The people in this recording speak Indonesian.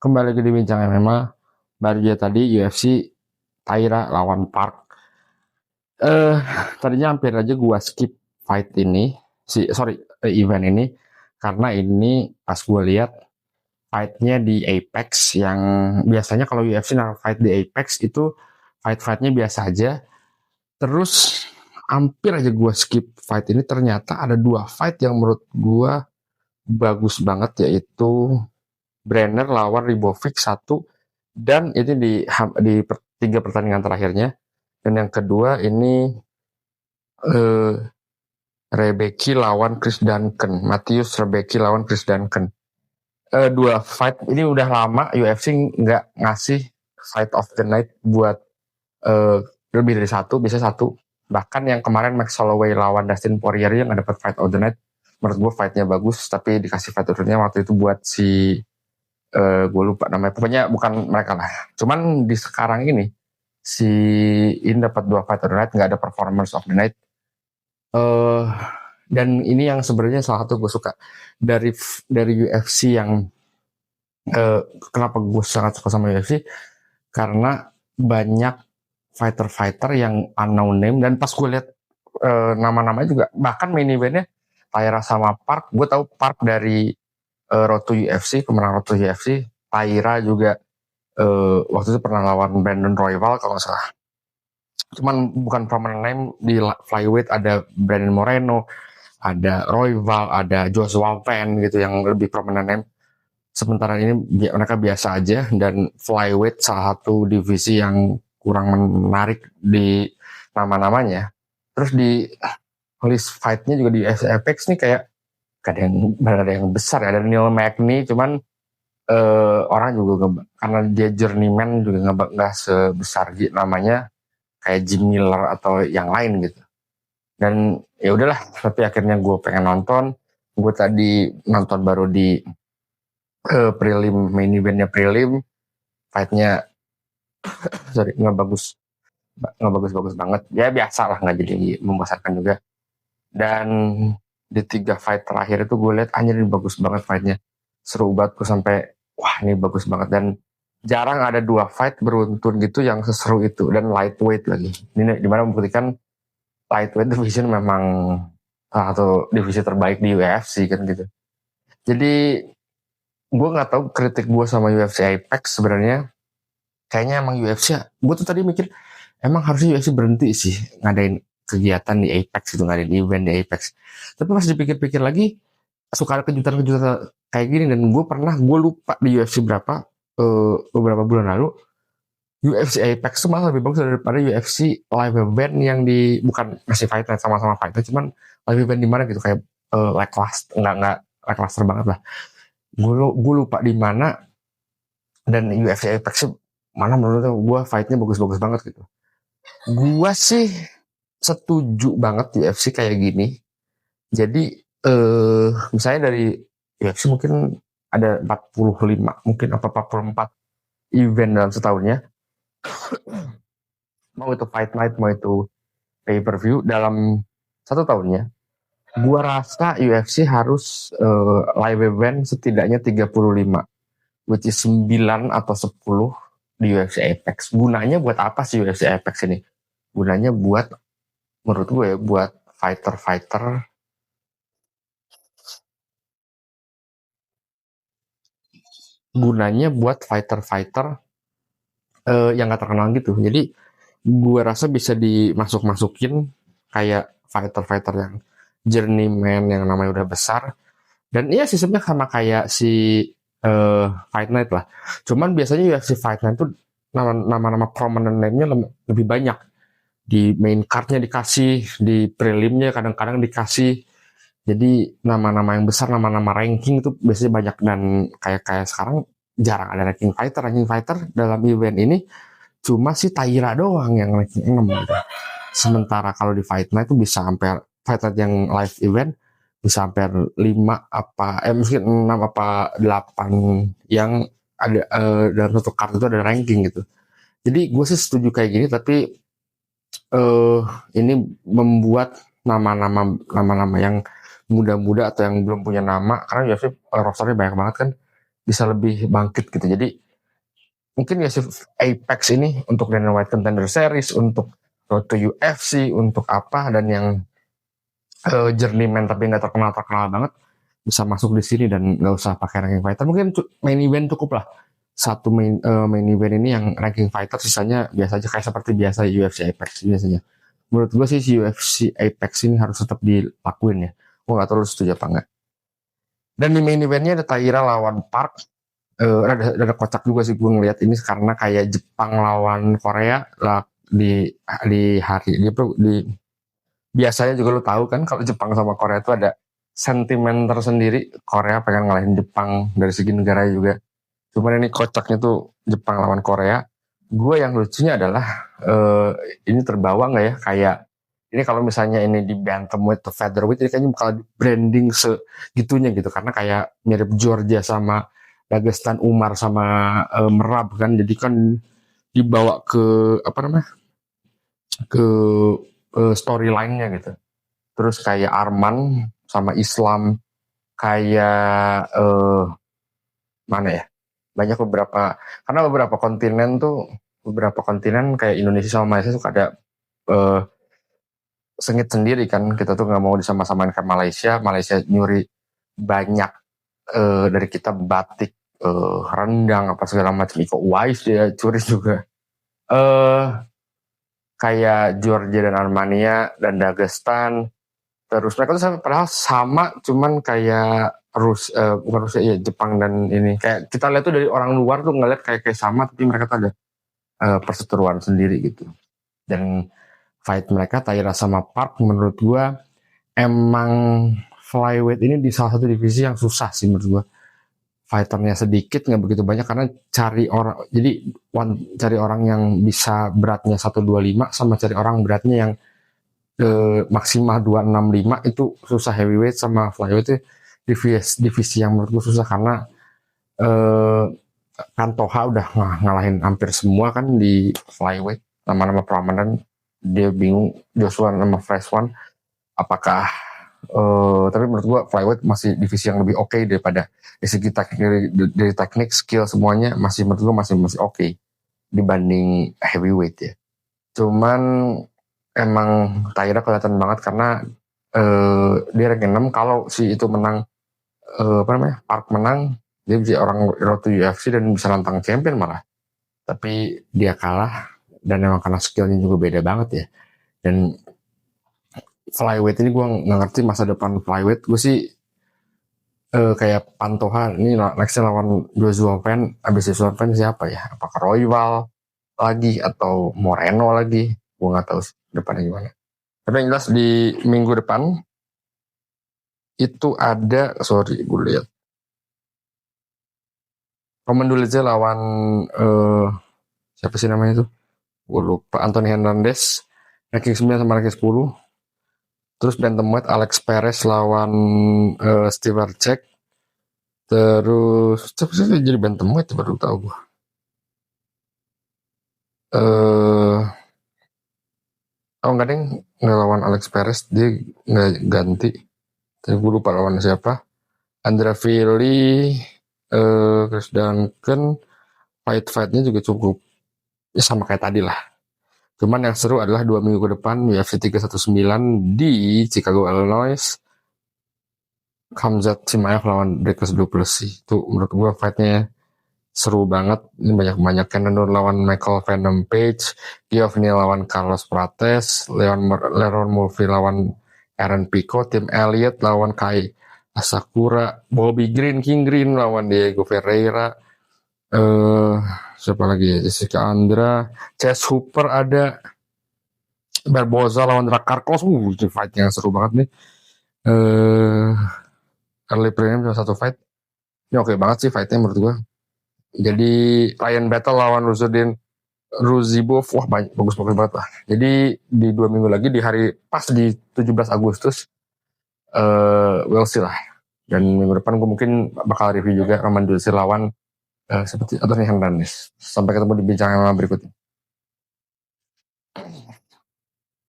Kembali ke di Bincang MMA, baru aja tadi UFC Taira lawan Park. Eh Tadinya hampir aja gua skip fight ini, event ini, karena ini pas gua lihat fightnya di Apex yang biasanya kalau UFC naruh fight di Apex itu fight-fightnya biasa aja. Terus hampir aja gua skip fight ini, ternyata ada dua fight yang menurut gua bagus banget, yaitu Brenner lawan Ribovic satu, dan ini tiga pertandingan terakhirnya. Dan yang kedua ini eh, Rebecki lawan Chris Duncan, Matthews Rebecki lawan Chris Duncan. Dua fight ini udah lama UFC nggak ngasih fight of the night buat eh, lebih dari satu, bisa satu. Bahkan yang kemarin Max Holloway lawan Dustin Poirier yang dapat fight of the night, menurut gue fightnya bagus, tapi dikasih fight of the night waktu itu buat si gue lupa namanya, pokoknya bukan mereka lah. Cuman di sekarang ini si ini dapat dua fight of the night, nggak ada performance of the night. Dan ini yang sebenarnya salah satu gue suka dari UFC yang kenapa gue sangat suka sama UFC, karena banyak fighter-fighter yang unknown name, dan pas gue lihat nama-namanya juga, bahkan main eventnya Taira sama Park. Gue tahu Park dari Road to UFC, pemenang Road to UFC. Taira juga waktu itu pernah lawan Brandon Royval kalau nggak salah. Cuman bukan prominent name. Di flyweight ada Brandon Moreno, ada Royval, ada Joshua Van gitu yang lebih prominent name. Sementara ini mereka biasa aja, dan flyweight salah satu divisi yang kurang menarik di nama-namanya. Terus di list fight-nya juga di Apex nih kayak ada yang besar ya. Ada Neil Magny, cuman orang juga karena dia journeyman juga nggak sebesar namanya kayak Jim Miller atau yang lain gitu. Dan ya udahlah, tapi akhirnya gue pengen nonton. Gue tadi nonton baru di prelim, main eventnya prelim, fightnya nggak bagus banget ya, biasa lah, nggak jadi membesarkan juga. Dan di tiga fight terakhir itu gue lihat anjir, ini bagus banget fightnya, seru banget. Gue sampai wah ini bagus banget, dan jarang ada dua fight beruntun gitu yang seseru itu, dan lightweight lagi. Ini dimana membuktikan lightweight division memang salah satu divisi terbaik di UFC kan gitu. Jadi gue nggak tahu, kritik gue sama UFC Apex sebenarnya kayaknya emang UFC ya. Gue tuh tadi mikir emang harusnya UFC berhenti sih ngadain kegiatan di Apex itu, ngadain event di Apex. Tapi pas dipikir-pikir lagi, suka ada kejutan-kejutan kayak gini. Dan gue lupa di UFC beberapa bulan lalu, UFC Apex itu malah lebih bagus daripada UFC live event yang bukan masih fight night, sama-sama fight night, cuman live event di mana gitu, kayak lackluster, nggak lackluster banget lah. Gue lupa di mana. Dan UFC Apex mana menurut gue fightnya bagus-bagus banget gitu. Gue sih setuju banget UFC kayak gini. Jadi misalnya dari UFC mungkin ada 45, mungkin apa 44 event dalam setahunnya. Mau itu fight night, mau itu pay per view dalam satu tahunnya. Gua rasa UFC harus live event setidaknya 35, which is 9 atau 10 di UFC Apex. Gunanya buat apa sih UFC Apex ini? Gunanya buat, menurut gue ya, buat fighter-fighter yang gak terkenal gitu. Jadi gue rasa bisa dimasuk-masukin kayak fighter-fighter yang journeyman yang namanya udah besar. Dan iya, sistemnya sama kayak si Fight Night lah. Cuman biasanya UFC Fight Night tuh nama-nama prominent name-nya lebih banyak. Di main card-nya dikasih, di prelimnya kadang-kadang dikasih. Jadi nama-nama yang besar, nama-nama ranking itu biasanya banyak. Dan kayak sekarang jarang ada ranking fighter. Ranking fighter dalam event ini cuma si Taira doang yang ranking 6 gitu. Sementara kalau di Fight Night itu bisa sampai Fight Night yang live event bisa sampai 5 apa mungkin 6 apa 8 yang ada dalam satu kartu itu ada ranking gitu. Jadi gue sih setuju kayak gini, tapi ini membuat nama-nama yang muda-muda atau yang belum punya nama, karena UFC rosternya banyak banget kan. bisa lebih bangkit gitu. Jadi mungkin ya si Apex ini untuk Dana White Contender Series, untuk Road to UFC, untuk apa, dan yang journeyman tapi nggak terkenal banget bisa masuk di sini dan nggak usah pakai ranking fighter. Mungkin main event cukup lah. Satu main event ini yang ranking fighter, sisanya biasa aja kayak seperti biasa UFC Apex biasanya. Menurut gue sih si UFC Apex ini harus tetap dilakuin ya. Gue nggak terlalu setuju apa enggak. Dan di main eventnya ada Taira lawan Park. Ada kocak juga sih gue ngeliat ini karena kayak Jepang lawan Korea lah di hari di biasanya juga lo tahu kan kalau Jepang sama Korea itu ada sentimen tersendiri. Korea pengen ngalahin Jepang dari segi negara juga. Cuman ini kocaknya tuh Jepang lawan Korea. Gue yang lucunya adalah ini terbawa nggak ya kayak ini kalau misalnya ini di bantamweight atau featherweight ini kayaknya bakal branding segitunya gitu karena kayak mirip Georgia sama Dagestan, Umar sama Merab kan, jadi kan dibawa ke apa namanya ke storyline-nya gitu. Terus kayak Arman sama Islam kayak mana ya, banyak karena beberapa kontinen kayak Indonesia sama Malaysia suka ada sengit sendiri kan, kita tuh nggak mau disama-samain ke Malaysia nyuri banyak dari kita batik, rendang apa segala macam, Iko Uwais dia curi juga, kayak Georgia dan Armenia dan Dagestan. Terus mereka tuh padahal sama, cuman kayak bukan Rusia ya, Jepang dan ini kayak kita lihat tuh dari orang luar tuh ngeliat kayak sama, tapi mereka tuh ada perseteruan sendiri gitu. Dan fight mereka Taira sama Park menurut gua emang flyweight ini di salah satu divisi yang susah sih menurut gua. Fighternya sedikit, nggak begitu banyak karena cari orang yang bisa beratnya 125 sama cari orang beratnya yang maksimal 265 itu susah. Heavyweight sama flyweight itu divisi yang menurut gue susah karena Kantoha udah ngalahin hampir semua kan di flyweight, nama-nama prominent. Dia bingung Joshua nama Fresh One apakah tapi menurut gue flyweight masih divisi yang lebih oke daripada dari segi dari teknik skill semuanya masih menurut gue masih oke dibanding heavyweight ya. Cuman emang Taira kelihatan banget karena dia rank 6, kalau si itu menang Park menang, dia bisa orang road to UFC dan bisa nantang champion malah. Tapi dia kalah dan emang karena skillnya juga beda banget ya. Dan flyweight ini gue nggak ngerti masa depan flyweight. Gue sih kayak Pantoja ini nextnya lawan Joshua Pen. Abis Joshua Pen siapa ya? Apakah Royval lagi atau Moreno lagi? Gue nggak tahu sih depannya gimana. Tapi yang jelas di minggu depan itu ada, gue lihat Roman Dolidze lawan siapa sih namanya itu? Gue lupa. Anthony Hernandez ranking 9 sama ranking 10. Terus bantamweight Alex Perez lawan Steve Arcek. Terus siapa sih jadi bantamweight baru tahu gue. Enggak deh, nggak lawan Alex Perez, dia nggak ganti. Tapi gue lupa lawan siapa. Andrea Fili, Chris Duncan, fight-fightnya juga cukup ya sama kayak tadi lah. Cuman yang seru adalah 2 minggu ke depan UFC 319 di Chicago, Illinois. Khamzat Chimaev lawan Dricus Du Plessis. Itu menurut gue fightnya seru banget. Ini banyak Cannonier lawan Michael Venom Page, Giovanni lawan Carlos Prates, Leron Murphy lawan Aaron Pico, Tim Elliott lawan Kai Asakura, Bobby Green, King Green lawan Diego Ferreira, siapa lagi ya, Jessica Andra, Chase Hooper ada, Barboza lawan Drakarkos. Ini fight yang seru banget nih. Early prelim cuma satu fight. Ini oke banget sih fightnya menurut gue. Jadi Ryan Battle lawan Ruzibov, wah bagus banget lah. Jadi di 2 minggu lagi di hari pas di 17 Agustus, we'll see lah. Dan minggu depan gue mungkin bakal review juga Roman Dolidze lawan seperti Anthony Hernandez. Sampai ketemu di bincang berikutnya.